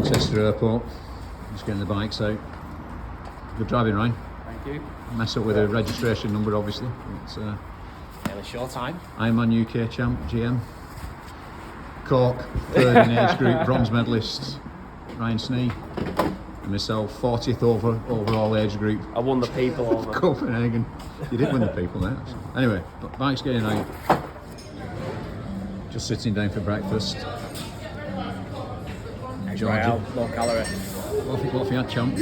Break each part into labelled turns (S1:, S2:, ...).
S1: Manchester Airport. Just getting the bikes out. Good driving, Ryan.
S2: Thank you.
S1: Mess up with a registration number, obviously. It's
S2: It's your time.
S1: Ironman UK champ, GM. Cork, third in age group, bronze medalist, Ryan Snee. And myself, 40th overall age group.
S2: I won the people over.
S1: Copenhagen. You did win the people there. Anyway, bike's getting out. Just sitting down for breakfast.
S2: Eggs Royale, low calorie.
S1: What have you had, champ?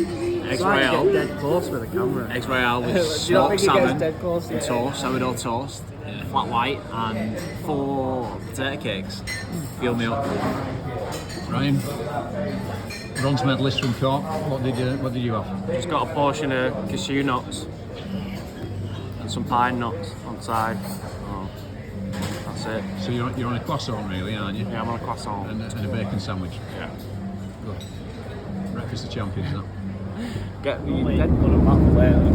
S2: Eggs Royale.
S3: Dead close with the camera.
S2: Eggs Royale with smoked salmon, toast, sourdough toast, flat white, and 4 potato cakes. Fill me up.
S1: Ryan, bronze medalist from Cork. What did you have?
S2: Just got a portion of cashew nuts and some pine nuts on the side. Oh, that's it.
S1: So you're on a croissant, really, aren't you?
S2: Yeah, I'm on a croissant.
S1: And a bacon sandwich.
S2: Yeah.
S1: Good. Breakfast of champions, that.
S2: Get me dead good at that later.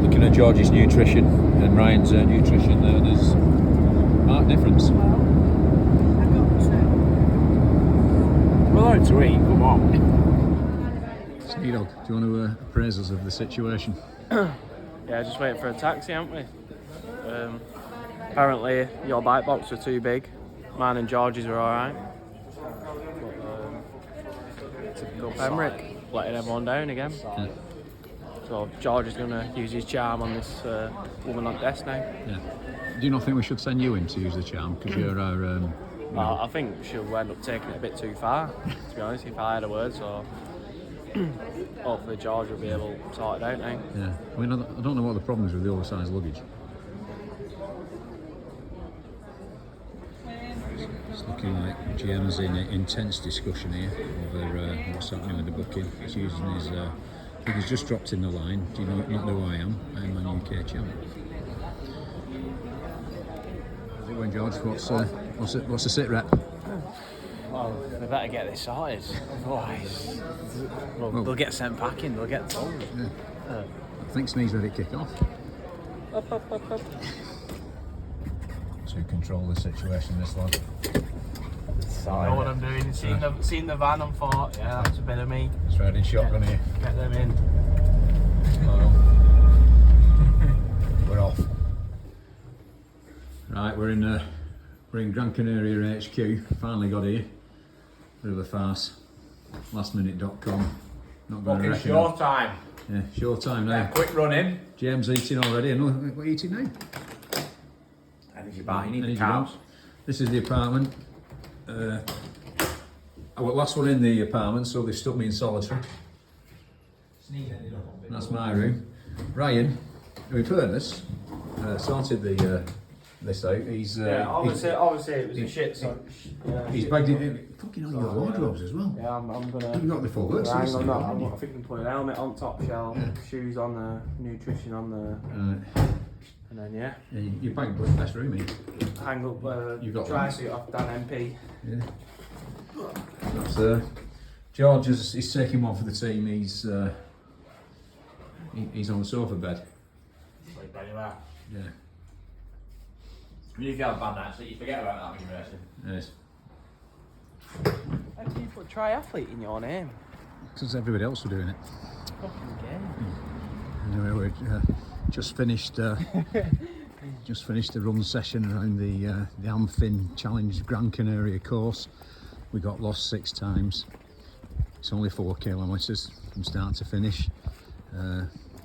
S1: Looking at George's nutrition and Ryan's nutrition, there's marked difference.
S2: We're allowed to eat, come on.
S1: Sneedog, do you want to appraise us of the situation?
S2: Yeah, just waiting for a taxi, aren't we? Apparently your bike box were too big. Mine and George's were alright. Typical Pembroke, letting everyone down again.
S1: Yeah.
S2: So George is going to use his charm on this woman on desk now.
S1: Yeah. Do you not think we should send you in to use the charm? Because you're our...
S2: I think she'll end up taking it a bit too far, to be honest, if I had a word. So hopefully George will be able to sort it out now.
S1: Yeah. I mean, I don't know what the problem is with the oversized luggage. It's looking like GM's in intense discussion here over what's happening with the booking. He's using his... I think he's just dropped in the line. Do you not know who I am? I'm an UK champ. How's it going, George? What's the sit rep?
S2: Well, we better get this sorted, otherwise they'll get sent packing, they'll get told.
S1: Yeah. I think Snee's ready to kick off.
S2: Up.
S1: To control the situation, this one.
S2: I know what I'm doing. Seen the van and thought, yeah, that's a bit of me.
S1: It's riding shotgun here.
S2: Get them in.
S1: Well, we're off. Right, we're in Gran Canaria HQ. Finally got here. Bit of a farce. Lastminute.com. Not going to reckon.
S2: Short time.
S1: Yeah, short time now.
S2: Yeah, quick run in.
S1: James eating already. And what are you eating now?
S2: Energy bar. You need
S1: Energy
S2: the carbs.
S1: bar. This is the apartment. I was last one in the apartment, so they stuck me in solitary. That's my room. Ryan, in fairness, sorted this out. He's
S2: obviously it was a shit. So
S1: he's bagged it in. Fucking hell, you got wardrobes as well.
S2: yeah, I'm gonna.
S1: You got the full works.
S2: I think I'm putting a helmet on top shelf, shoes on there, nutrition on there, and then yeah,
S1: you bagged the best room, mate.
S2: hang up
S1: You got
S2: dry suit off Dan MP.
S1: Yeah. That's George is taking one for the team. He's on the sofa bed.
S4: Sleep anywhere.
S1: Yeah.
S4: When you feel bad night, so you forget about that when you're racing.
S1: Yes.
S2: How do you put triathlete in your name?
S1: Because everybody else were doing it.
S2: Fucking game.
S1: Anyway, we just finished the run session around the Amfin Challenge Gran Canaria course. We got lost 6 times. It's only 4 kilometres from start to finish.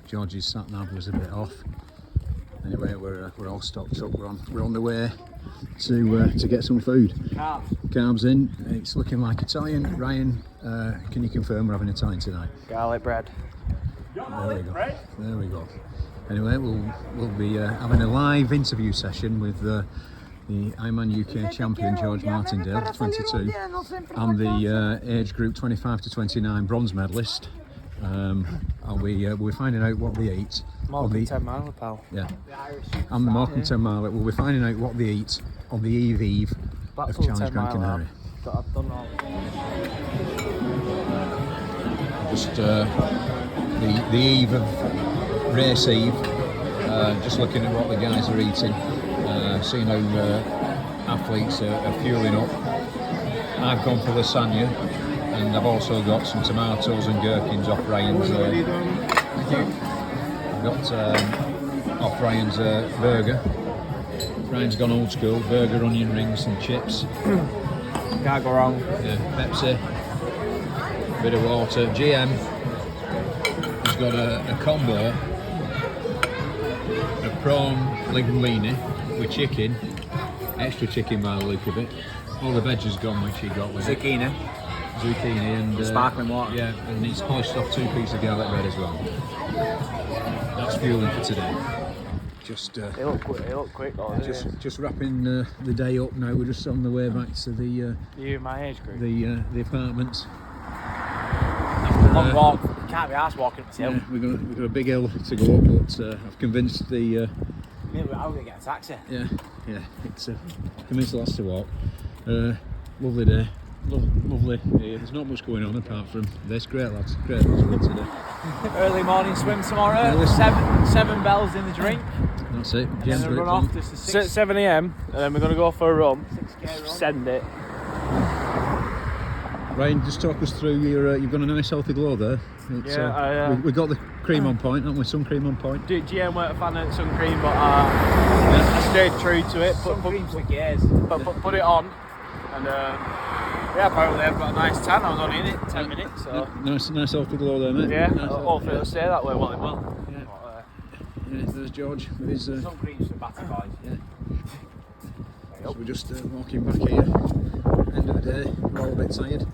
S1: George's sat nav was a bit off. Anyway, we're all stocked up. We're on the way to get some food. Carbs in. It's looking like Italian. Ryan, can you confirm we're having Italian tonight?
S2: Garlic bread.
S1: There we go. Anyway, we'll be having a live interview session with the Ironman UK champion George Martindale, 22, and the age group 25 to 29 bronze medalist. We're finding out what they eat.
S2: Morecambe 10 mile, pal.
S1: Yeah. And the Morecambe 10 mile. We'll be finding out what they eat on the eve of Challenge Gran Canaria.
S2: I've done all.
S1: Just the eve of race eve. Just looking at what the guys are eating. Seeing how athletes are fueling up. I've gone for lasagna, and I've also got some tomatoes and gherkins off Ryan's. I've got off Ryan's burger. Ryan's gone old school, burger, onion rings and chips.
S2: Can't go wrong.
S1: Yeah, Pepsi, bit of water. GM has got a combo, a prawn linguine with chicken, extra chicken by the look of it. All the veg has gone, which he got with it.
S2: Zucchini
S1: And
S2: sparkling water.
S1: Yeah, and he's polished off 2 pieces of garlic bread as well. That's fueling for today. Just
S2: They look quick though.
S1: just wrapping the day up now. We're just on the way back to the
S2: You my age group.
S1: the apartments.
S2: Long walk. Can't be arsed walking up the hill.
S1: Yeah, we've got a big hill to go up, but I've convinced the
S2: Maybe I'm gonna get a taxi.
S1: yeah, it's convinced the lads to walk. Lovely day, lovely. Yeah, there's not much going on apart from this. Great lads for today.
S2: Early morning swim tomorrow.
S1: Yeah, listen.
S2: Seven bells in the drink.
S1: That's it.
S2: And
S1: Jim's
S2: then we
S1: got
S2: run
S1: it
S2: off. This is 7 a.m. and then we're gonna go for a run. 6K run. Send it.
S1: Ryan, just talk us through your. You've got a nice healthy glow there. It's, we got the cream on point, haven't we? Sun cream on point.
S2: GM weren't a fan of sun cream, but I stayed true to it. Sun cream's for years. Put it on, and yeah, apparently I've got a nice tan. I was only in it 10 minutes. So
S1: Nice healthy glow there, mate.
S2: yeah,
S1: Nice
S2: hopefully it'll stay that way. Well, it will.
S1: Yeah. Yeah, there's George with his.
S2: Sun cream's for batty boys.
S1: Yeah. So we're just walking back here. End of the day, we're all a bit tired.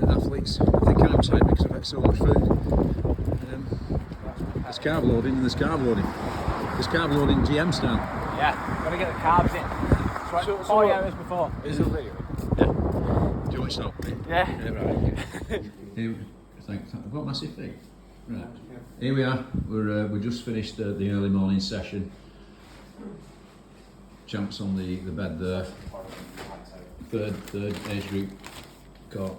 S1: Athletes, I think I'm tired because I've had so much food. There's carb loading and there's carb loading. There's carb loading GM style.
S2: Yeah, gotta get the carbs in. It's like 4 hours before. Is it really?
S1: Yeah. Do you want to stop?
S2: Yeah.
S1: Yeah, right. Here, thanks. I've got massive feet. Right. Here we are. We just finished the early morning session. Champs on the bed there. Third age group, Cork.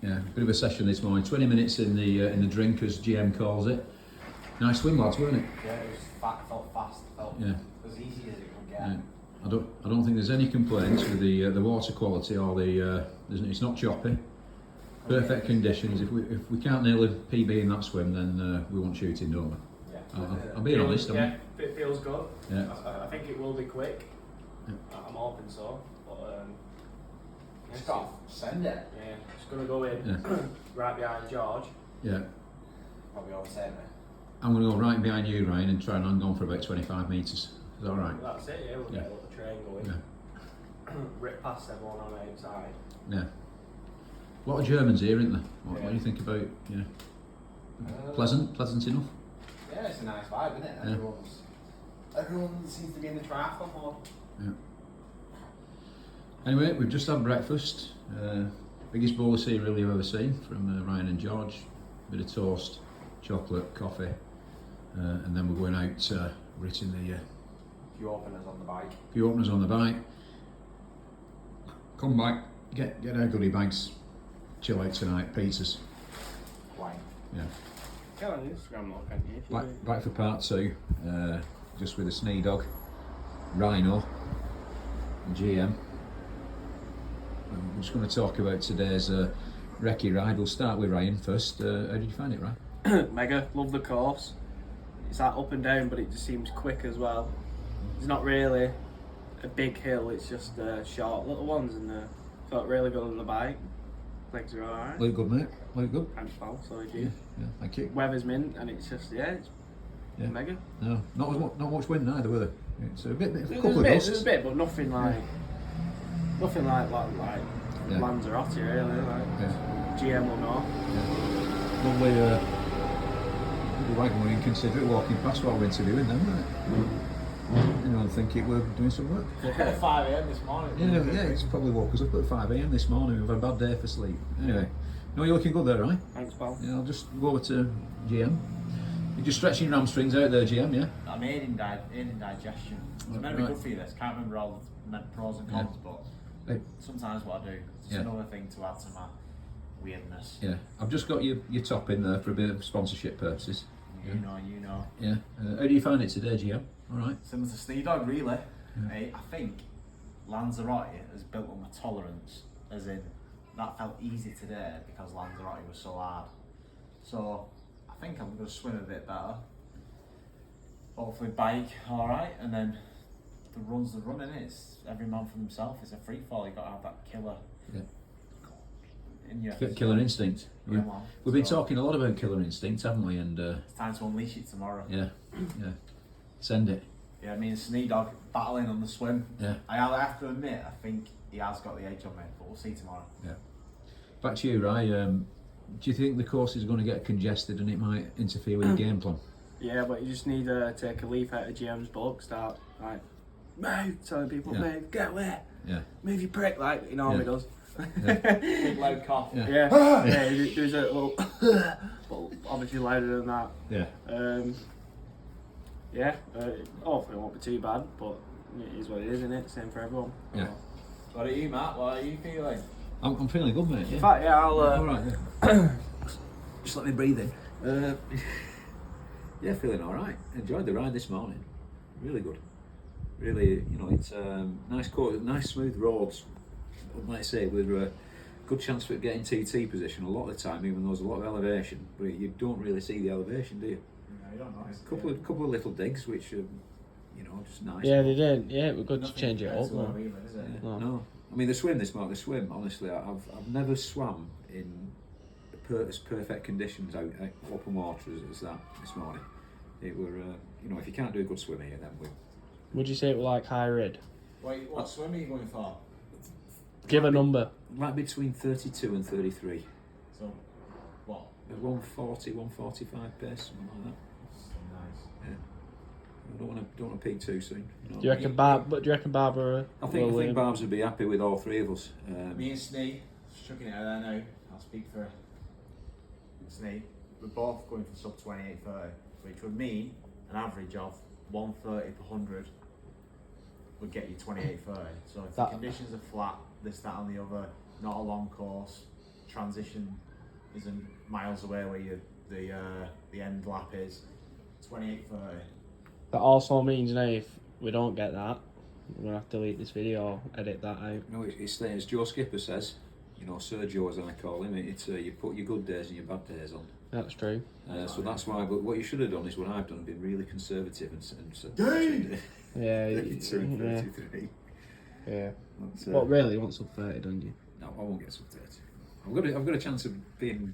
S1: Yeah, bit of a session this morning. 20 minutes in the drink, as GM calls it. Nice swim, lads, weren't it?
S4: Yeah, it felt fast.
S1: Yeah.
S4: As easy as it could get.
S1: Yeah. I don't think there's any complaints with the water quality or it's not choppy. Perfect conditions. If we can't nail a PB in that swim, then we want shooting, don't we?
S4: Yeah.
S1: I'm being honest.
S2: Yeah, it feels good.
S1: Yeah.
S2: I think it will be quick.
S1: Yeah.
S2: I'm hoping so. But
S4: Just got send it.
S2: yeah, just gonna go in right behind George.
S1: Yeah.
S4: Probably oversaying it.
S1: I'm going to go right behind you, Ryan, and try and hang on for about 25 metres. Is that all right?
S2: That's it. Yeah, we'll
S1: Yeah.
S2: get a little train going.
S1: Yeah.
S2: Rip past everyone on the outside.
S1: Yeah. A lot of Germans here, isn't there? What
S2: Yeah.
S1: do you think about? Yeah. Pleasant enough.
S4: Yeah, it's a nice vibe, isn't it?
S1: Yeah.
S4: Everyone seems to be in the triathlon more.
S1: Yeah. Anyway, we've just had breakfast. Biggest bowl of cereal you've ever seen from Ryan and George. Bit of toast, chocolate, coffee, and then we're going out. We're hitting the
S4: Few openers on the bike.
S1: few openers on the bike. Come back, get our goodie bags. Chill out tonight. Pizzas.
S4: Wine.
S1: Yeah.
S2: Get on Instagram, look, can't you?
S1: Back for part 2. Just with a snee dog, Rhino, and GM. I'm just going to talk about today's recce ride. We'll start with Ryan first. How did you find it, Ryan?
S2: Mega, love the course. It's like up and down, but it just seems quick as well. It's not really a big hill, it's just short little ones, and felt really good on the bike. Legs are alright.
S1: Look good, mate. Look good.
S2: Thanks, pal. So I do.
S1: Yeah, thank you.
S2: Weather's mint, and it's just it's mega.
S1: No, not much wind neither, were there? It's a bit a
S2: There's
S1: couple of
S2: there's
S1: gusts.
S2: a bit, but nothing like
S1: Yeah.
S2: Lands are hot here, really. Like
S1: Yeah.
S2: GM will know.
S1: Lovely wagon were inconsiderate walking past while we're interviewing them, weren't it? Anyone think it were doing some work?
S4: At 5 a.m. this morning.
S1: Yeah, it's probably woke us up at 5 a.m. this morning. We've had a bad day for sleep. Anyway, no, you're looking good there, right?
S2: Thanks, pal.
S1: Yeah, I'll just go over to GM. You're just stretching your hamstrings out there, GM, yeah?
S4: I'm aiding digestion. It's meant to be good for you, this. Can't remember all the pros and cons, but
S1: Hey.
S4: sometimes what I do. It's
S1: Yeah.
S4: another thing to add to my weirdness.
S1: Yeah. I've just got your top in there for a bit of sponsorship purposes.
S4: You know.
S1: Yeah. How do you find it today, GM? All right.
S4: Similar to Snee Dog, really.
S1: Yeah.
S4: I think Lanzarote has built up my tolerance, as in that felt easy today because Lanzarote was so hard. So I think I'm going to swim a bit better. Hopefully bike alright, and then the run's the run, innit? It's every man for himself. It's a free fall. You've got to have that killer in you.
S1: Killer instinct.
S4: Yeah,
S1: We've been talking a lot about killer instinct, haven't we? And
S4: it's time to unleash it tomorrow.
S1: yeah. Send it.
S4: Yeah, me and Sneak Dog battling on the swim.
S1: Yeah.
S4: I have to admit, I think he has got the edge on me, but we'll see tomorrow.
S1: Yeah. Back to you, Rai. Do you think the course is going to get congested and it might interfere with the game plan?
S2: Yeah, but you just need to take a leaf out of GM's book, start like, move, telling people, move, get away, move your prick, like he normally does.
S4: Big loud cough.
S2: Yeah, he does a little, but obviously louder than that. Hopefully it won't be too bad, but it is what it is, isn't it? Same for everyone.
S1: Yeah.
S4: What are you, Matt? What are you feeling?
S1: I'm feeling good, mate.
S2: In fact, I'll.
S1: All right. Just let me breathe in. Yeah, feeling all right. Enjoyed the ride this morning. Really good. Really, it's nice course, nice smooth roads. Like I say, with a good chance for getting TT position a lot of the time, even though there's a lot of elevation. But you don't really see the elevation, do you?
S4: No, you don't know.
S1: A couple of little digs, which are, just nice.
S2: Yeah, they did. Yeah, it was good to change it up.
S1: No, I mean the swim this morning. The swim, honestly, I've never swam in as perfect conditions out open water as that this morning. It were, if you can't do a good swim here, then we.
S2: Would you say it was like high rid?
S4: Wait, what swim are you going for?
S2: Give a number.
S1: Like between 32 and 33.
S4: So, what?
S1: At 140, 145 pace, something like that.
S4: Nice.
S1: Yeah. I don't want to peak too soon.
S2: Do you reckon Barbara?
S1: I think Barb's would be happy with all three of us.
S4: Me and Snee, chucking it out there now. I'll speak for Snee. We're both going for sub 28.30, which would mean an average of 130 per 100 would get you 28.30. So if the conditions are flat, this, that, and the other, not a long course, transition isn't miles away where the end lap is, 28.30.
S2: That also means now if we don't get that, we're gonna have to delete this video or edit that out.
S1: No, it's as Joe Skipper says. Sergio, as I call him. It's you put your good days and your bad days on.
S2: That's true.
S1: So that's why. But what you should have done is what I've done: been really conservative and said.
S2: Yeah.
S1: 32 and 33.
S2: Yeah. But really, you want sub 30, don't you?
S1: No, I won't get sub 30. I've got a chance of being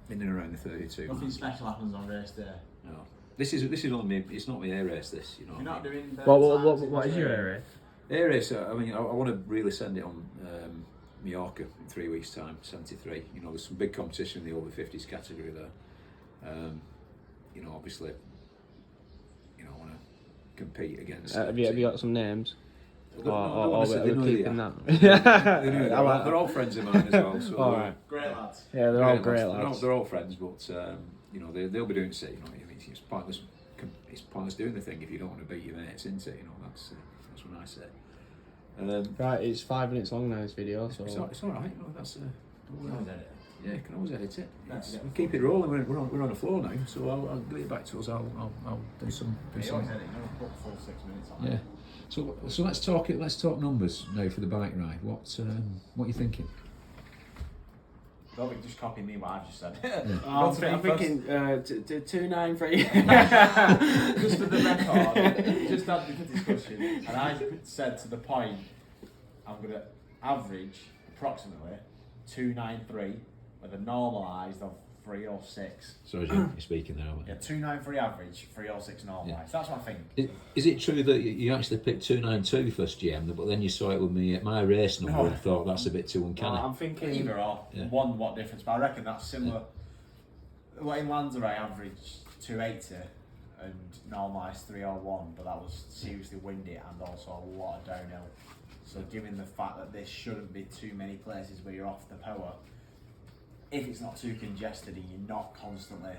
S1: in and around the 32.
S4: Nothing special happens on race day.
S1: No. This is only me. It's not my air race. This,
S4: You're not doing.
S2: What is your air race?
S1: Air race. I mean, I want to really send it on Mallorca in 3 weeks' time. 73. There's some big competition in the over 50s category there. Obviously, I want to compete against.
S2: Have you got some names?
S1: We're
S2: keeping that.
S1: They're all friends of mine as well. So
S2: all right.
S4: Great lads.
S2: Yeah, they're all great lads.
S1: They're all friends, but they'll be doing it. It's pointless. It's pointless doing the thing if you don't want to beat your mates, isn't it? That's what I say.
S2: Right, it's 5 minutes long now. This video, so
S1: it's all right. That's
S4: Can always edit it.
S1: yeah, you can always edit it. We keep it rolling. We're on the floor now, so I'll get it back to us. I'll do some.
S4: You always edit. You don't put full 6 minutes on.
S1: Yeah. So let's talk numbers now for the bike ride. What are you thinking?
S4: Don't be just copying me what I've just said.
S2: I'm thinking 293.
S4: Just for the record, just had the discussion, and I said to the point, I'm going to average approximately 293 with a normalised of 306.
S1: Sorry, you're speaking there, aren't you?
S4: Yeah, 293 average, 306 normalised.
S1: Yeah.
S4: That's what I think.
S1: Is it true that you actually picked 292 first GM, but then you saw it with me at my race number and thought that's a bit too uncanny?
S2: I'm thinking
S4: Either or, one what difference, but I reckon that's similar. What in Lanzarote I averaged 280 and normalised 301, but that was seriously windy and also a lot of downhill. So given the fact that there shouldn't be too many places where you're off the power, if it's not too congested and you're not constantly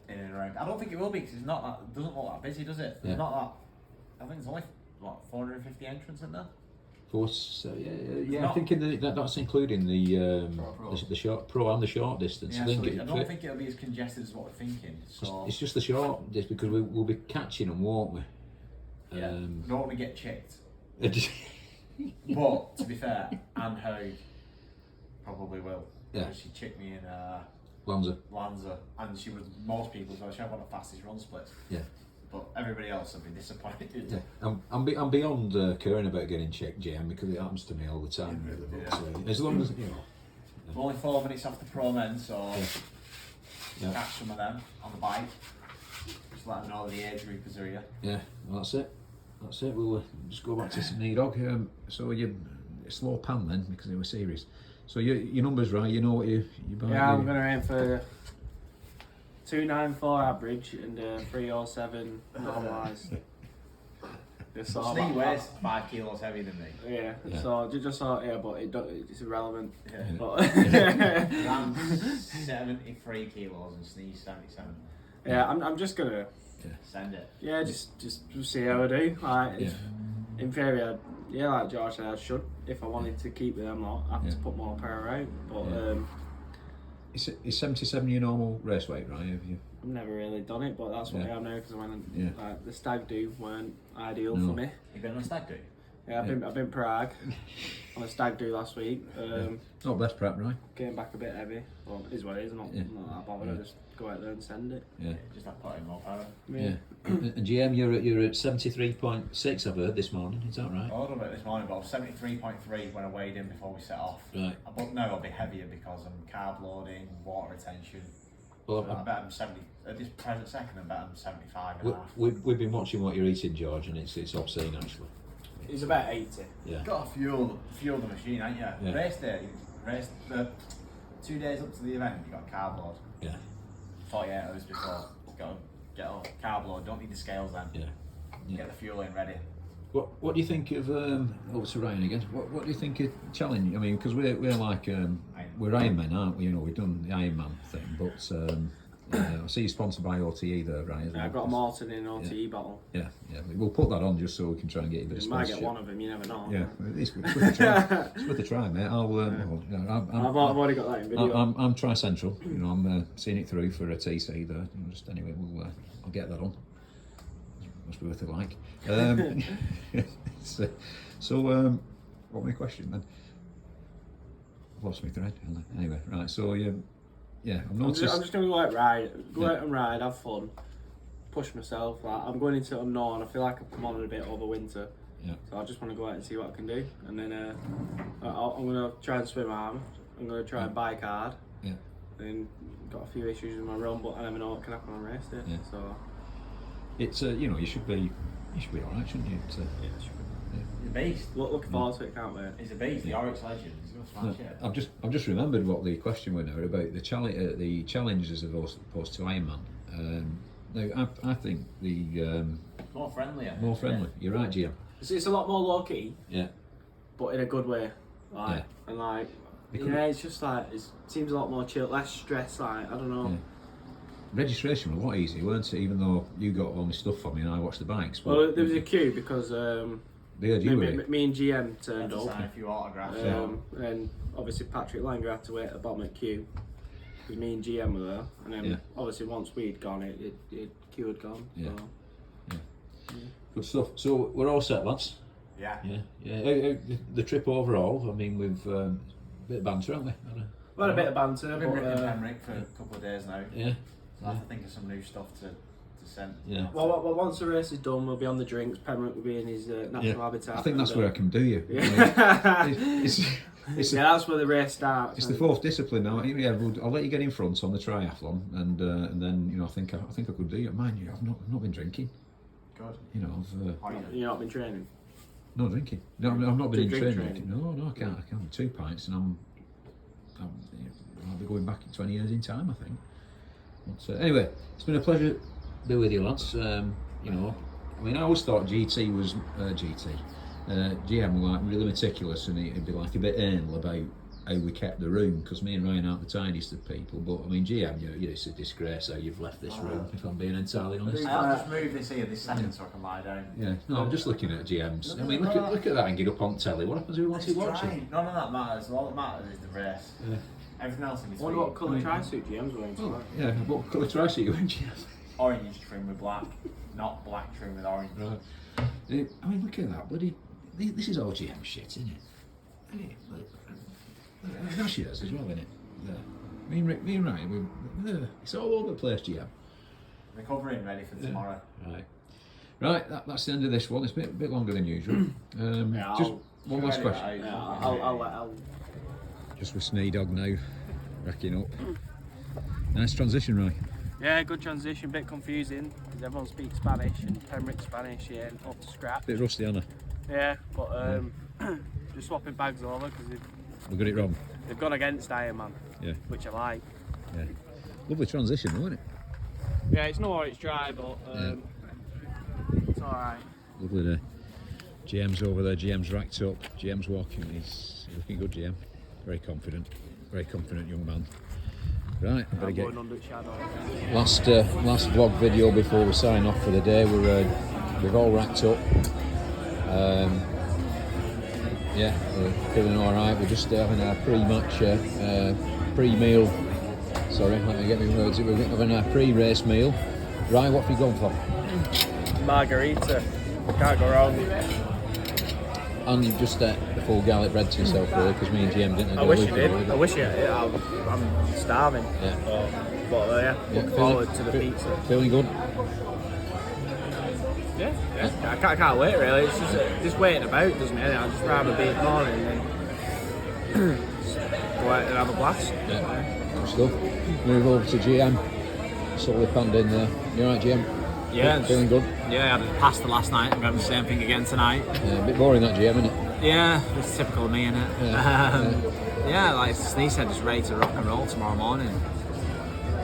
S4: in and around. I don't think it will be because it's not that, it doesn't look that busy, does it? There's not that. I think there's only 450 entrants in there.
S1: I'm thinking that's including the short pro and the short distance.
S4: Yeah, I don't think it'll be as congested as what we're thinking. So
S1: it's just the short distance because we'll be catching them, won't we?
S4: Yeah. Don't want to get checked. But to be fair, Anne Hogue probably will.
S3: Yeah.
S4: She chipped me in
S3: Lanza.
S4: and she was most people. So she had one of the fastest run splits.
S3: Yeah.
S4: But everybody else have been disappointed.
S3: Yeah. I'm beyond caring about getting checked, GM, because it happens to me all the time. Really. But, as long as you know.
S4: I'm only 4 minutes off the pro men, so
S3: Yeah.
S4: catch some of them on the bike. Just let them know the age groupers are here.
S3: Yeah, well, that's it. We'll just go back to Needog. So you slow pan then, because they were serious. So your numbers right. You know what you buy.
S2: Yeah, I'm gonna aim for 294 average and 307 normalised. Just sort of
S4: Snee weighs 5 kilos heavier than me.
S2: Yeah,
S3: Yeah.
S2: so just sort but it's irrelevant.
S4: Yeah.
S2: But
S4: Gran's 73 kilos and Snee's 77.
S2: yeah, I'm just gonna
S4: Send it.
S2: just see how I do. Like, in theory, like George said, I should, if I wanted to keep with them lot, have to put more power out. But
S3: Is 77 your normal race weight, right? Have you?
S2: I've never really done it, but that's what I am now because I went and,
S3: Yeah.
S2: like, the stag do weren't ideal
S3: No.
S2: for me.
S4: You've been on a stag do?
S2: Yeah, I've been Prague on a stag do last week.
S3: Not best prep, right?
S2: Getting back a bit heavy. Well, it is what it is. I'm not that bothered. I just go out there and send it.
S3: Yeah.
S4: Just like putting more power.
S3: Yeah. And GM, you're at 73.6. I've heard this morning. Is that right?
S4: I ordered it this morning, but I was 73.3 when I weighed in before we set off.
S3: Right.
S4: But no, I'll be heavier because I'm carb loading, water retention.
S3: Well,
S4: So I bet I'm 70. At this present second, I bet I'm 75 and a half.
S3: we've been watching what you're eating, George, and it's obscene actually.
S2: It's about 80.
S3: Yeah.
S4: Got to fuel the machine, ain't you?
S3: Yeah.
S4: Race day, the 2 days up to the event, you got carb load.
S3: Yeah.
S4: 48 hours before, got to get up carb load. Don't need the scales then.
S3: Yeah.
S4: Get the fuel in ready.
S3: What do you think of over to Ryan again? What do you think of challenge? I mean, because we're like we're Ironmen, aren't we? You know, we've done the Ironman thing, but I see you're sponsored by OTE there, right?
S2: Yeah, I've got a Martin in an OTE bottle.
S3: Yeah. We'll put that on just so we can try and get a bit of
S2: You might
S3: sponsorship.
S2: get one of them. You never know.
S3: Yeah, it's worth a try. It's worth a try, mate.
S2: I've already got that in video.
S3: I'm Tri-Central. You know, I'm seeing it through for a TC there. Just anyway, I'll get that on. Must be worth a like. So, what was my question then? I've lost my thread. Anyway, right. So I'm
S2: I'm just gonna go out out and ride, have fun, push myself. Like, I'm going into unknown. I feel like I've come on a bit over winter.
S3: Yeah.
S2: So I just want to go out and see what I can do, and then I'm gonna try and swim hard. I'm gonna try and bike hard.
S3: Yeah.
S2: And got a few issues with my run, but I never know what can happen on race day.
S3: Yeah.
S2: So
S3: It's you should be all right, shouldn't you?
S2: yeah, sure.
S4: He's a beast.
S2: Looking forward to it, can't wait.
S4: He's a beast. The Oryx legend. He's going to smash it.
S3: I've just remembered what the question was now about the challenges as opposed to Ironman. Now I think the
S4: More friendlier.
S3: more friendly. You're right, GM.
S2: It's a lot more low key,
S3: Yeah.
S2: but in a good way. Like,
S3: Yeah.
S2: and like,
S3: Because-
S2: it's just like it seems a lot more chill, less stress. Like, I don't know.
S3: Yeah. Registration was a lot easier, weren't it? Even though you got all my stuff for me and I watched the bikes. But
S2: Well, there was a queue because
S3: they had you
S2: me and GM turned
S4: Had to
S2: up,
S4: sign a few autographs.
S2: and obviously Patrick Langer had to wait at the bottom of the queue because me and GM were there, and then obviously once we'd gone, it queue had gone.
S3: Yeah.
S2: So.
S3: Good stuff. So we're all set, lads.
S4: Yeah.
S3: Yeah. The trip overall. I mean, we've a bit of banter, haven't we?
S2: We had a bit of banter,
S4: I've been
S2: but
S4: ripping Pemrick for a couple of days now.
S3: Yeah.
S4: So I have to think of some new stuff to send.
S3: Yeah.
S2: well, once the race is done, we'll be on the drinks. Pembroke will be in his natural habitat.
S3: I think that's where I can do you.
S2: Yeah.
S3: It's
S2: That's where the race starts.
S3: It's the fourth discipline now. Yeah, I'll let you get in front on the triathlon, and then I think I could do it. Mind you, I've not been drinking.
S4: Good.
S3: You know,
S2: You've not been training.
S3: no drinking. No, I've not been in
S2: Drink
S3: training. No, I can't. I can't. 2 pints, and I'll be going back 20 years in time, I think. But, anyway, it's been a pleasure to be with you, lads. You know, I mean, I always thought GT was GM were like really meticulous, and he'd be like a bit anal about how we kept the room, because me and Ryan aren't the tiniest of people. But I mean, GM, it's a disgrace how you've left this room, if I'm being entirely honest.
S4: I'll just move this second so I can lie down.
S3: Yeah, no, I'm just looking at GMs. I mean, look at that and get up on telly. What happens if we want to watch it?
S4: None of that matters. All that matters is the race.
S3: Yeah.
S4: Everything else in
S2: I
S4: between.
S2: wonder what colour tri-suit GM's wearing
S3: Oh,
S2: tonight.
S3: yeah, what colour tri-suit you wearing, GM?
S4: Orange trim with black, not black trim with orange.
S3: Right. I mean, look at that bloody. this is all GM shit, isn't it? That's yours as well, isn't it? There. Me and Ryan, it's all over the place, GM.
S4: Recovering, ready for tomorrow.
S3: Right, that's the end of this one. It's a bit longer than usual. Just one last question.
S2: I'll
S1: Just with Snee Dog now, racking up. Nice transition, Roy.
S2: Yeah, good transition, bit confusing because everyone speaks Spanish and Pembroke Spanish here and up to scratch.
S1: Bit rusty, Anna.
S2: Yeah, but just swapping bags over because
S1: We got it wrong.
S2: they've gone against Ironman,
S1: Yeah.
S2: which I like.
S1: Yeah. Lovely transition, wasn't it?
S2: Yeah, it's not it's dry, but it's alright.
S1: Lovely day. GM's over there, GM's racked up, GM's walking, he's looking good, GM. Very confident young man. Right, I better
S2: I'm
S1: get
S2: going under the shadow.
S1: last vlog video before we sign off for the day. We've all racked up. Yeah, we're feeling all right. We're just having our pre-match, pre-meal. Sorry, let me get my words. We're having our pre-race meal. Right, what have you gone for?
S2: Margarita. Can't go wrong.
S1: And you've just the full garlic bread to yourself, really, because me and GM didn't.
S2: I wish you did. I wish you. I'm starving.
S1: Yeah.
S2: But yeah, look forward to the pizza.
S1: Feeling good?
S2: Yeah. I can't wait really. It's just waiting about, doesn't it? I'll just grab a beer in the morning and then go out and have a blast.
S1: Yeah. Good stuff. Move over to GM. Solely panned in there. You alright, GM?
S5: Yeah,
S1: Feeling good?
S5: Yeah, I had a pasta last night. I'm having the same thing again tonight.
S1: Yeah, a bit boring that GM, isn't it?
S5: Yeah, it's typical of me, innit? Yeah, like Snee said, just ready to rock and roll tomorrow morning.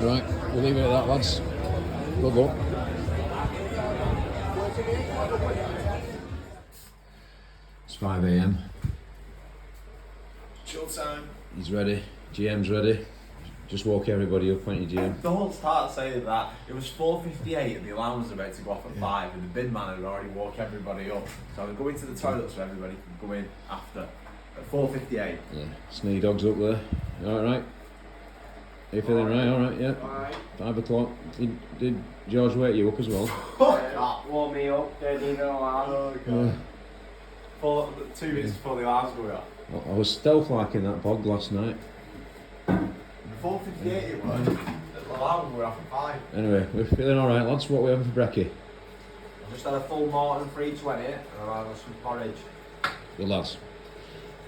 S1: Right, we'll leave it at that, lads. Good luck. It's 5 AM.
S4: Chill time.
S1: He's ready. GM's ready. Just woke everybody up, won't you, GM?
S4: The whole start saying that it was 4:58 and the alarm was about to go off at 5 and the bin man had already woke everybody up. So I'm going to the toilet so everybody can go in after at 4:58.
S1: Yeah. Snee Dog's up there. You alright? Are you feeling right? Alright, yeah. 5 o'clock. Did George wake you up as well?
S2: Warm me up, don't need no alarm.
S4: Oh god. 2 minutes before the alarm's going off.
S1: I was stealth liking that bog last night.
S4: 4:58 it was. The alarm was going off at 5.
S1: Anyway, we're feeling alright, lads. What are we having for brekkie?
S5: I just had a full Morton 320 and I've had some porridge.
S1: Good lads.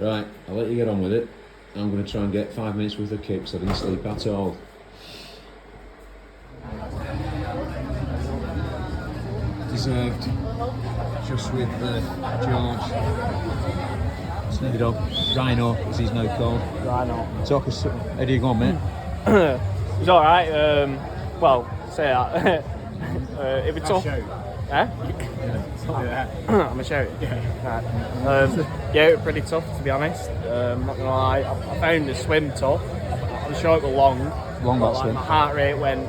S1: Right, I'll let you get on with it. I'm going to try and get 5 minutes worth of kicks. I didn't sleep at all. Deserved. Just with George. Snee Dog. Rhino, as he's now called.
S2: Rhino.
S1: Talk us. How do you go on, mate?
S2: It was alright. Well, say that. It was tough. Eh? I'm a shout. Right. Yeah, it was pretty tough to be honest. I'm not gonna lie. I found the swim tough. I'm sure it was long.
S1: Long
S2: but,
S1: that swim.
S2: My heart rate went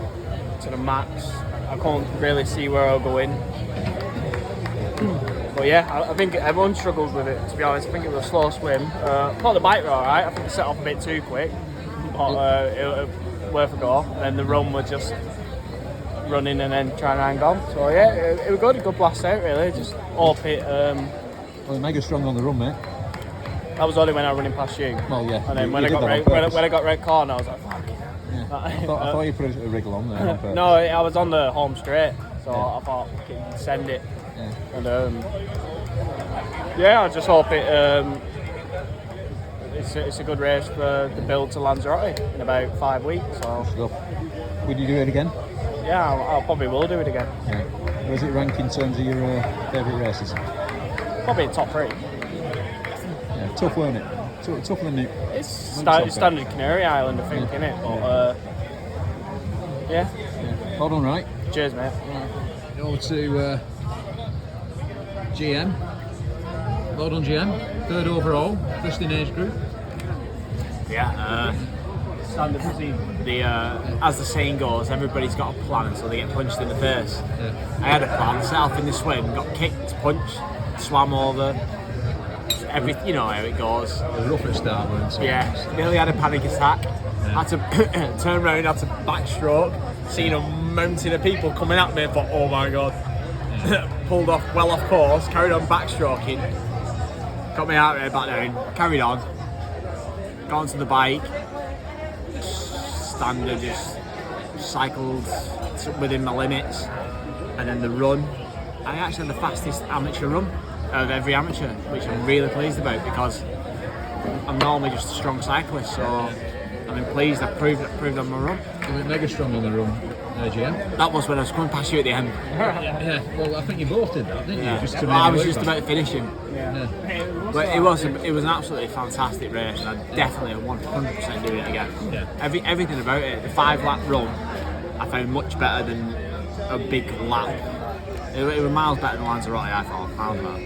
S2: to the max. I couldn't really see where I was going. But yeah, I think everyone struggled with it. To be honest, I think it was a slow swim. Thought the bike were alright. I think it set off a bit too quick, but it was worth a go. And then the run was just running and then trying to hang on. So yeah, it was good. A good blast out really. Just hope it.
S1: Well, you're mega strong on the run, mate.
S2: That was only when I was running past you.
S1: Well, yeah.
S2: And then
S1: You
S2: when I
S1: did
S2: got
S1: that on
S2: right,
S1: purpose.
S2: when I got right corner, I was like, fuck.
S1: Yeah. I thought you put a wriggle on there. On purpose.
S2: No, I was on the home straight, so I thought okay, you can send it.
S1: Yeah.
S2: And yeah, I just hope it. It's a good race for the build to Lanzarote in about 5 weeks. So
S1: Stuff. Would you do it again?
S2: yeah, I probably will do it again.
S1: Yeah. Where does it rank in terms of your favourite races?
S2: Probably top 3.
S1: Yeah, tough, weren't it? Tougher than it.
S2: It's
S1: okay.
S2: standard Canary Island, I think, innit? But yeah.
S1: Hold on, right.
S2: Cheers, mate.
S1: Over to GM. Well done, GM. 3rd overall, first in age group.
S5: Yeah,
S2: Standard procedure.
S5: as the saying goes, everybody's got a plan until they get punched in the face.
S1: Yeah.
S5: I had a plan, set off in the swim, got kicked, punched, swam over. You know how it goes.
S1: It was rough at start, weren't it?
S5: Yeah, nearly had a panic attack. Had to turn around, had to backstroke. Seen a mountain of people coming at me, and thought, oh my god. Pulled off well off course, carried on backstroking. got my heart rate back down, carried on, got onto the bike, standard, just cycled within my limits, and then the run, I actually had the fastest amateur run of every amateur, which I'm really pleased about because I'm normally just a strong cyclist, so I'm pleased I've proved on my run.
S3: You were mega strong on the run, GM.
S5: That was when I was coming past you at the end.
S3: Yeah, well, I think you both did that, didn't you? Just to
S5: I was
S3: make
S5: just
S3: it
S5: about finishing.
S3: Yeah.
S5: But it was an absolutely fantastic race, and I definitely 100% do it again.
S3: Yeah.
S5: Everything about it, the 5-lap run, I found much better than a big lap. It was miles better than Lanzarote, I thought, miles better.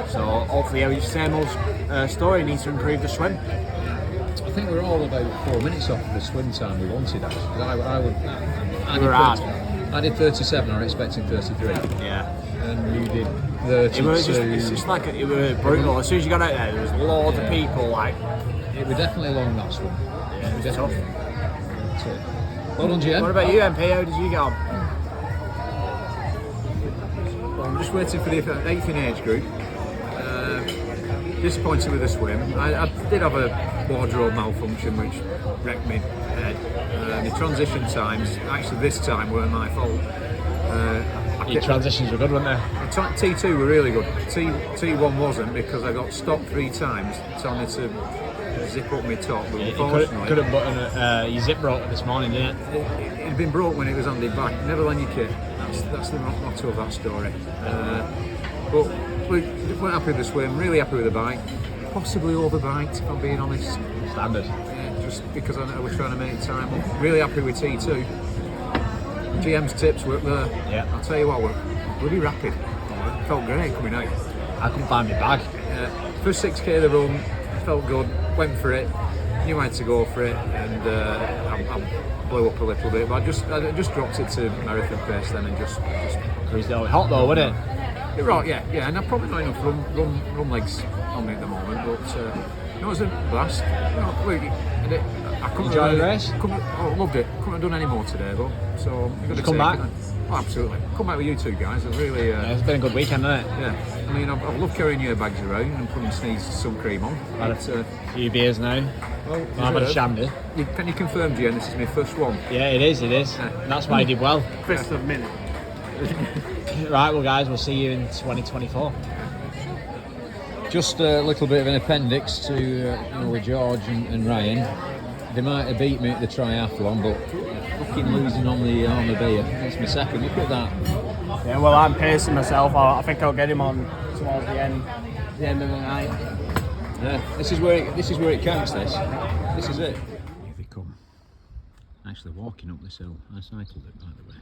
S5: So hopefully, yeah, same old story. Needs to improve the swim.
S3: I think we're all about 4 minutes off the swim time we wanted actually. 'Cause I did 37. I was expecting 33.
S5: Yeah.
S3: And you did 32.
S5: It's just like it was brutal. As soon as you got out there was loads of people. Like
S3: it was definitely long that swim.
S5: Yeah, it was tough.
S3: Well done, GM.
S5: What about you, MP? How did you get on?
S1: Well, I'm just waiting for the 8th in age group. Disappointed with the swim. I did have a wardrobe malfunction which wrecked me head. The transition times, actually this time, weren't my fault.
S5: Your transitions were good, weren't they?
S1: T2 were really good. T1 wasn't because I got stopped 3 times telling me to zip up my top, but unfortunately...
S5: Couldn't button it. Your zip broke this morning, didn't it?
S1: It had been broke when it was handed back. Never lend your kit. That's the motto of that story. But we're happy with the swim, really happy with the bike. Possibly overbiked, if I'm being honest.
S5: Standard.
S1: Yeah, just because I know we're trying to make time. Really happy with T2. GM's tips were up there.
S5: Yeah.
S1: I'll tell you what, we're really rapid. Felt great coming out.
S5: I couldn't find my bag.
S1: First 6k of the run, felt good, went for it, knew I had to go for it, and I blew up a little bit, but I just dropped it to marathon pace then and just
S5: Cruised over. Hot though, wasn't it?
S1: You're right, yeah, and I've probably not enough run legs on me at the moment, but it was a blast. Look, I couldn't
S5: Enjoy the race?
S1: Loved it. Couldn't have done any more today, though. So you've got to
S5: come back?
S1: Oh, absolutely. Come back with you two guys. I've really.
S5: It's been a good weekend, hasn't it?
S1: Yeah. I mean, I've loved carrying your bags around and putting sneeze sun cream on.
S5: Had a few beers now.
S1: Well,
S5: I've had a shandy.
S1: Can you confirm, Jen, this is my first one?
S5: Yeah, it is. And that's why I did well.
S2: First of minute.
S5: Right, well, guys, we'll see you in 2024.
S3: Just a little bit of an appendix to with George and Ryan. They might have beat me at the triathlon, but fucking losing on the beer. That's my second. Look at that.
S2: Yeah, well, I'm pacing myself. I think I'll get him on towards the end of the night.
S3: Yeah, this is where it counts. This is it.
S1: Here they come. Actually walking up this hill. I cycled it, by the way.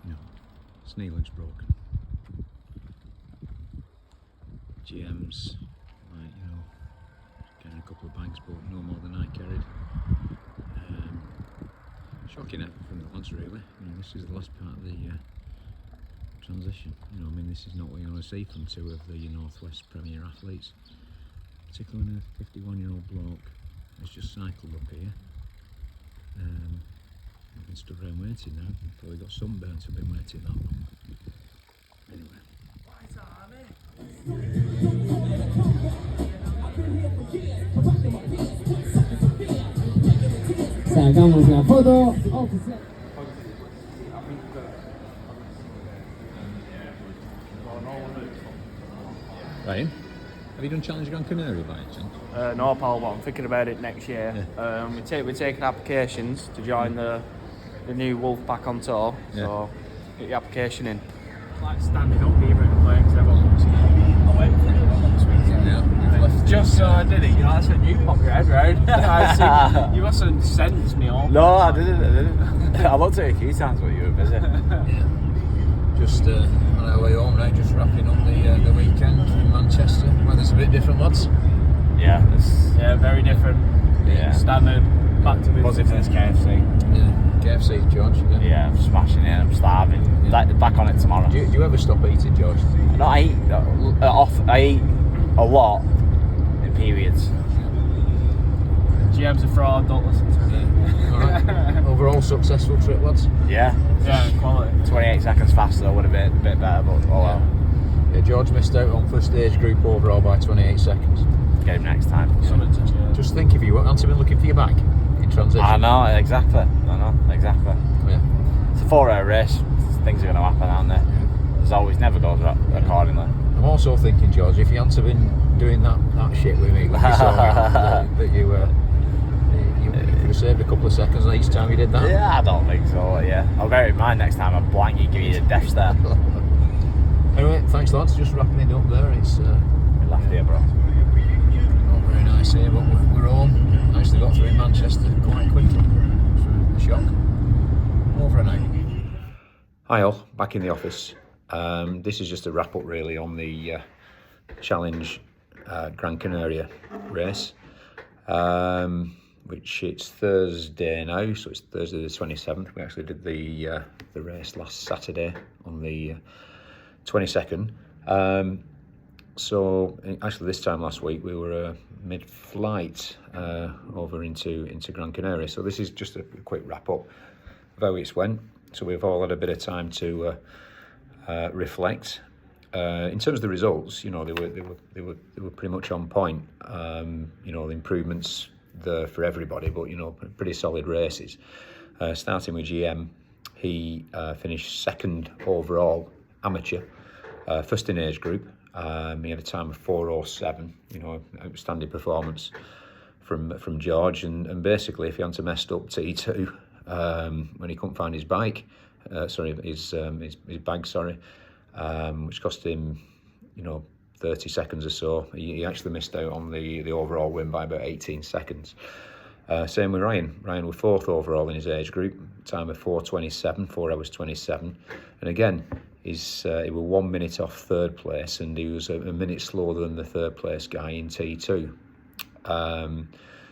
S1: No, his knee leg's broken. GM's, carrying a couple of bags, but no more than I carried. Shocking effort from the lads, really. This is the last part of the transition. This is not what you want to see from two of the Northwest Premier athletes, particularly when a 51-year-old bloke has just cycled up here. I've been stood around waiting now. Probably got sunburnt, so I've been waiting that long. Anyway.
S6: Sacamos la foto oficial.
S3: Ryan, have you done Challenge Gran Canaria by any chance?
S2: No, pal, but I'm thinking about it next year.
S3: Yeah.
S2: We're taking applications to join the new Wolfpack on tour, so get your application in.
S5: It's like standing up here and playing because everyone wants to get away from it this weekend.
S3: Yeah, we've left
S5: Just so I did it, that's when you popped your head round. You mustn't send me all.
S4: No, I didn't. I looked at it a few times, but you were busy.
S3: Just on our way home now, just wrapping up the weekend in Manchester. Weather's a bit different, lads.
S4: Yeah,
S5: Yeah, very different.
S4: Yeah.
S5: Standard. Back to
S4: buzzing for this KFC.
S3: Yeah, KFC, George.
S4: Yeah, I'm smashing it. I'm starving.
S3: Yeah.
S4: Back on it tomorrow.
S3: Do you ever stop eating, George?
S4: No, I eat I eat a lot in periods.
S5: GM's a fraud, don't listen to him.
S3: Alright. Overall successful trip, lads.
S4: Yeah.
S5: Yeah, quality.
S4: 28 seconds faster would have been a bit better, but oh well.
S3: Yeah, George missed out on first age group overall by 28 seconds.
S5: Get him next time.
S3: Just think if you hadn't been looking for your bike in transition.
S5: I know, exactly.
S3: Yeah.
S5: It's a 4-hour race. Things are going to happen, aren't they? There's always never goes accordingly.
S3: I'm also thinking, George, if you hadn't been doing that shit with me, that you could have saved a couple of seconds each time you did that.
S5: Yeah, I don't think so. Yeah, I'll bear in mind next time I blank you, give you the death stare.
S3: Anyway, thanks lads, just wrapping it up there. It's
S5: We laughed here, bro.
S3: not very nice here, but we're home. Actually got through Manchester quite quickly. It was a shock. Over and out. Hi all, back in the office. This is just a wrap up really on the Challenge Gran Canaria race, which it's Thursday now, so it's Thursday the 27th. We actually did the race last Saturday on the 22nd. So actually this time last week we were mid-flight over into Gran Canaria. So this is just a quick wrap up of how it's went. So we've all had a bit of time to reflect. In terms of the results, you know, they were pretty much on point. You know, the improvements there for everybody, but you know, pretty solid races. Starting with GM, he finished second overall amateur, first in age group. He had a time of 4:07. You know, outstanding performance from George. And basically, if he hadn't messed up T2 when he couldn't find his bike, his bag, which cost him, you know, 30 seconds or so. He actually missed out on the overall win by about 18 seconds. Same with Ryan. Ryan was fourth overall in his age group, time of 4:27, 4 hours 27. And again, he was 1 minute off third place, and he was a minute slower than the third place guy in T2.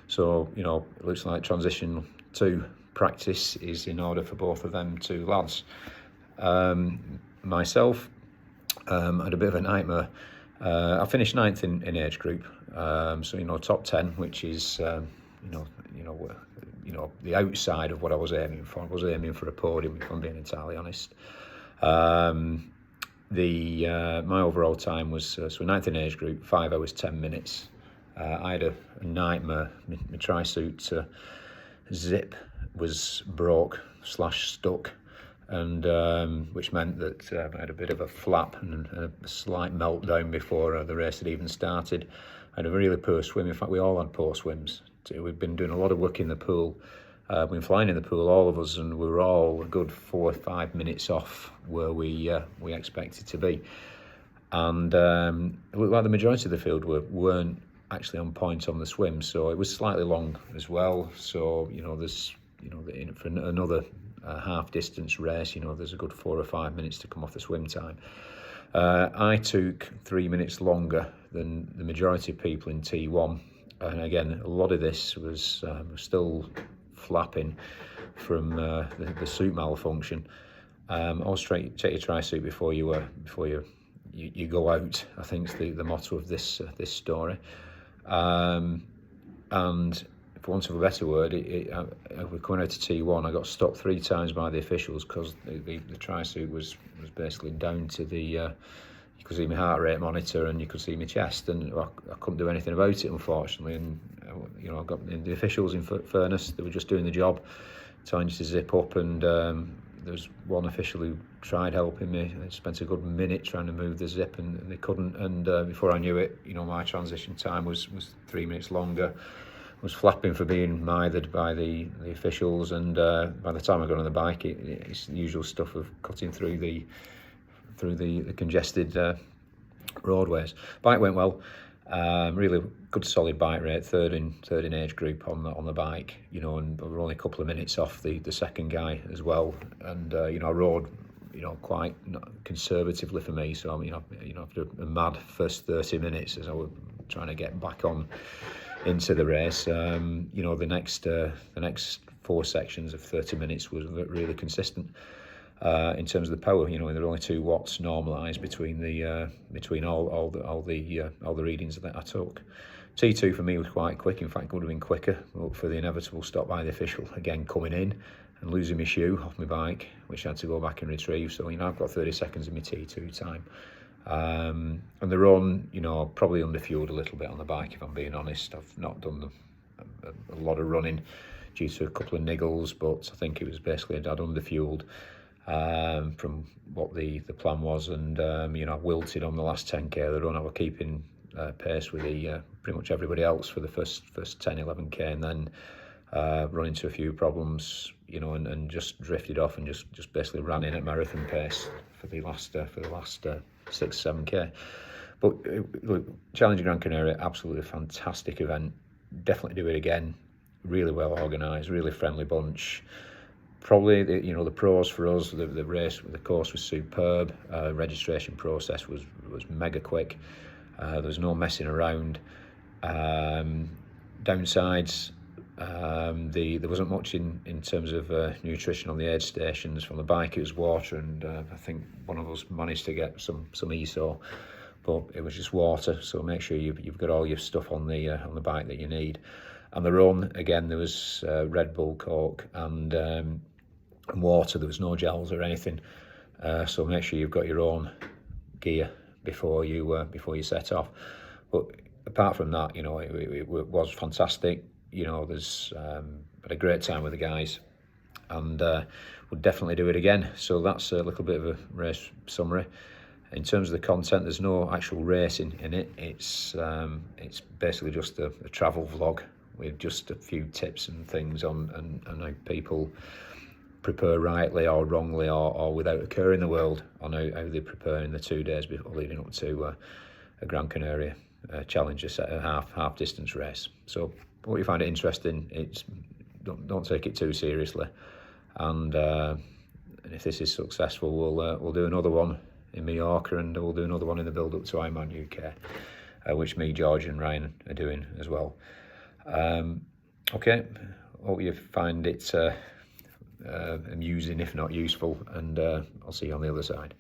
S3: So, you know, it looks like transition 2 practice is in order for both of them two lads. Myself, had a bit of a nightmare. I finished 9th in age group, so you know, top 10, which is the outside of what I was aiming for. I was aiming for a podium, if I'm being entirely honest. My overall time was so 9th in age group, 5 hours 10 minutes. I had a nightmare. My tri-suit zip was broke / stuck, and which meant that I had a bit of a flap and a slight meltdown before the race had even started. I had a really poor swim. In fact, we all had poor swims. We've been doing a lot of work in the pool. We've been flying in the pool, all of us, and we were all a good 4 or 5 minutes off where we expected to be. And it looked like the majority of the field weren't actually on point on the swim, so it was slightly long as well. So you know, there's for another half distance race, you know, there's a good 4 or 5 minutes to come off the swim time. I took 3 minutes longer than the majority of people in T1, and again, a lot of this was still flapping from the suit malfunction. Always check your tri-suit before you go out, I think is the motto of this story. And for want of a better word, we're coming out of T1. I got stopped 3 times by the officials because the tri-suit was basically down to the. You could see my heart rate monitor and you could see my chest, and I couldn't do anything about it, unfortunately. And you know, I got the officials, in fairness, they were just doing the job, telling you to zip up. And there's one official who tried helping me. They spent a good minute trying to move the zip, and they couldn't. And before I knew it, you know, my transition time was 3 minutes longer. Was flapping for being mithered by the officials, and by the time I got on the bike, it's the usual stuff of cutting through the congested roadways. Bike went well, really good solid bike rate, third in age group on the bike, you know, and we were only a couple of minutes off the second guy as well. And you know, I rode, you know, quite conservatively for me, so I mean, after a mad first 30 minutes as I was trying to get back on into the race, you know, the next 4 sections of 30 minutes was really consistent in terms of the power. You know, there were only 2 watts normalised between all the readings that I took. T2 for me was quite quick. In fact, it would have been quicker, but for the inevitable stop by the official again coming in and losing my shoe off my bike, which I had to go back and retrieve. So you know, I've got 30 seconds of my T2 time. And the run, you know, probably underfueled a little bit on the bike, if I'm being honest. I've not done a lot of running due to a couple of niggles, but I think it was basically I'd underfueled from what the plan was, and you know, I wilted on the last 10k of the run. I was keeping pace with pretty much everybody else for the first 10-11k, and then run into a few problems, you know, and just drifted off and just basically ran in at marathon pace for the last 6-7k. But look, Challenge Gran Canaria, absolutely fantastic event. Definitely do it again. Really well organised, really friendly bunch. Probably the pros for us, the course was superb. Registration process was mega quick. There was no messing around. Downsides, there wasn't much in terms of nutrition on the aid stations. From the bike, it was water, and I think one of us managed to get some ESO, but it was just water. So make sure you've got all your stuff on the bike that you need. And the run, again, there was Red Bull, Cork, and water. There was no gels or anything. So make sure you've got your own gear before you set off. But apart from that, you know, it was fantastic. You know, there's had a great time with the guys, and would definitely do it again. So that's a little bit of a race summary. In terms of the content, there's no actual racing in it. It's basically just a travel vlog with just a few tips and things on how people prepare rightly or wrongly or without a care in the world on how they prepare in the 2 days before leading up to a Gran Canaria challenge, a half distance race. So what you find it interesting, it's don't take it too seriously, and if this is successful, we'll do another one in Mallorca, and we'll do another one in the build up to IMUK UK, which me, George and Ryan are doing as well. Okay, hope you find it amusing, if not useful, and I'll see you on the other side.